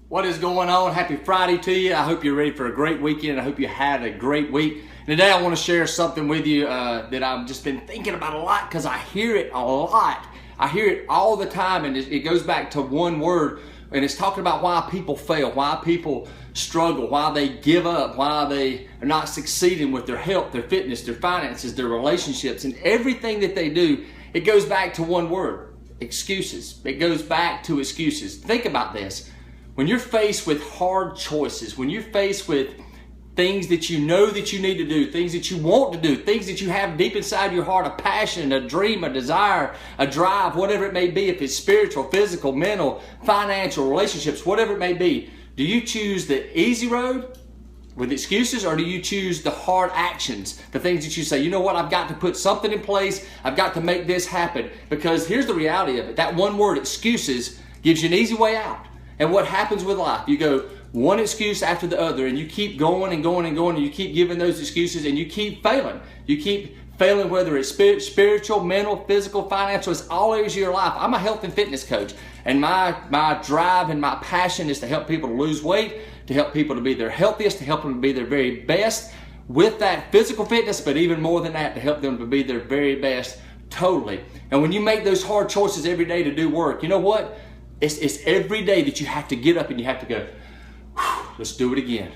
What is going on? Happy Friday to you. I hope you're ready for a great weekend. I hope you had a great week. And today I want to share something with you that I've just been thinking about a lot because I hear it a lot. I hear it all the time, and it goes back to one word, and it's talking about why people fail, why people struggle, why they give up, why they are not succeeding with their health, their fitness, their finances, their relationships, and everything that they do. It goes back to one word: excuses. It goes back to excuses. Think about this. When you're faced with hard choices, when you're faced with things that you know that you need to do, things that you want to do, things that you have deep inside your heart, a passion, a dream, a desire, a drive, whatever it may be, if it's spiritual, physical, mental, financial, relationships, whatever it may be, do you choose the easy road with excuses, or do you choose the hard actions, the things that you say, you know what, I've got to put something in place, I've got to make this happen? Because here's the reality of it. That one word, excuses, gives you an easy way out. And what happens with life, you go one excuse after the other, and you keep going and going and going, and you keep giving those excuses, and you keep failing. You keep failing, whether it's spiritual, mental, physical, financial, it's all areas of your life. I'm a health and fitness coach, and my drive and my passion is to help people to lose weight, to help people to be their healthiest, to help them to be their very best with that physical fitness, but even more than that, to help them to be their very best totally. And when you make those hard choices every day to do work, you know what? It's every day that you have to get up and you have to go, let's do it again.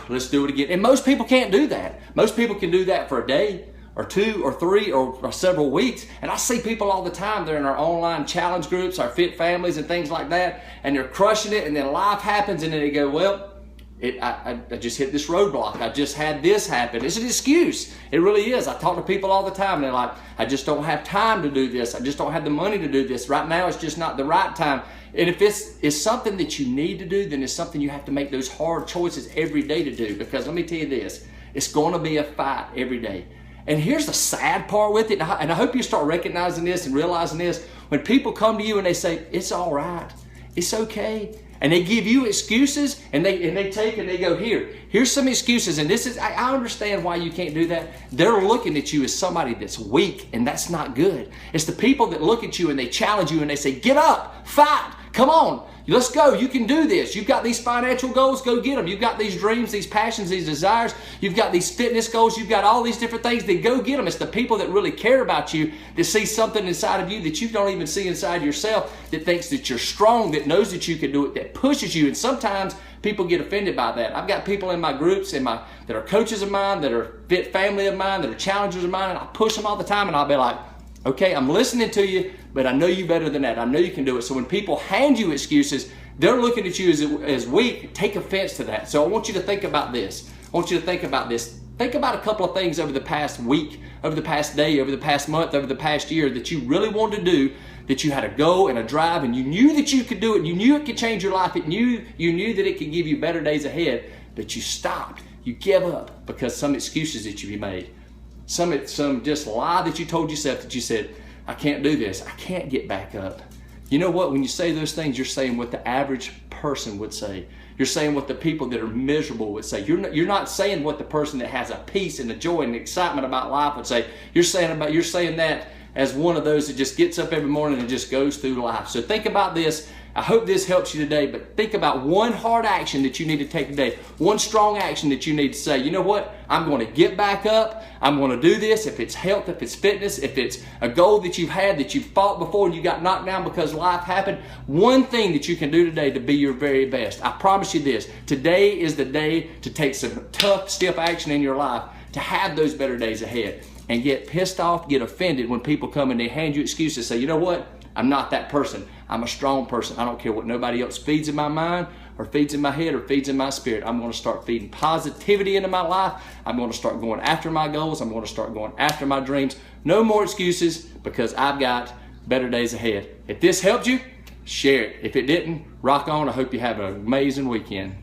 Let's do it again. And most people can't do that. Most people can do that for a day or two or three or several weeks. And I see people all the time. They're in our online challenge groups, our fit families and things like that. And they're crushing it. And then life happens and then they go, well, I just hit this roadblock. I just had this happen. It's an excuse. It really is. I talk to people all the time and they're like, I just don't have time to do this. I just don't have the money to do this. Right now it's just not the right time. And if it's something that you need to do, then it's something you have to make those hard choices every day to do. Because let me tell you this, it's going to be a fight every day. And here's the sad part with it, and I hope you start recognizing this and realizing this. When people come to you and they say, it's all right, it's okay, and they give you excuses, and they take and they go, here's some excuses, and this is, I understand why you can't do that. They're looking at you as somebody that's weak, and that's not good. It's the people that look at you and they challenge you and they say, get up, fight, come on, let's go, you can do this. You've got these financial goals, go get them. You've got these dreams, these passions, these desires. You've got these fitness goals. You've got all these different things, then go get them. It's the people that really care about you, that see something inside of you that you don't even see inside yourself, that thinks that you're strong, that knows that you can do it, that pushes you. And sometimes people get offended by that. I've got people in my groups that are coaches of mine, that are fit family of mine, that are challengers of mine, and I push them all the time, and I'll be like, okay, I'm listening to you, but I know you better than that. I know you can do it. So when people hand you excuses, they're looking at you as weak. Take offense to that. So I want you to think about this. I want you to think about this. Think about a couple of things over the past week, over the past day, over the past month, over the past year that you really wanted to do, that you had a goal and a drive, and you knew that you could do it. You knew it could change your life. You knew that it could give you better days ahead, but you stopped. You gave up because some excuses that you made. Some just lie that you told yourself, that you said, I can't do this. I can't get back up. You know what? When you say those things, you're saying what the average person would say. You're saying what the people that are miserable would say. You're not saying what the person that has a peace and a joy and excitement about life would say. You're saying that as one of those that just gets up every morning and just goes through life. So think about this. I hope this helps you today, but think about one hard action that you need to take today, one strong action that you need to say, you know what, I'm going to get back up, I'm going to do this. If it's health, if it's fitness, if it's a goal that you've had, that you've fought before and you got knocked down because life happened, one thing that you can do today to be your very best. I promise you this, today is the day to take some tough, stiff action in your life to have those better days ahead, and get pissed off, get offended when people come and they hand you excuses, say, you know what, I'm not that person. I'm a strong person. I don't care what nobody else feeds in my mind or feeds in my head or feeds in my spirit. I'm going to start feeding positivity into my life. I'm going to start going after my goals. I'm going to start going after my dreams. No more excuses, because I've got better days ahead. If this helped you, share it. If it didn't, rock on. I hope you have an amazing weekend.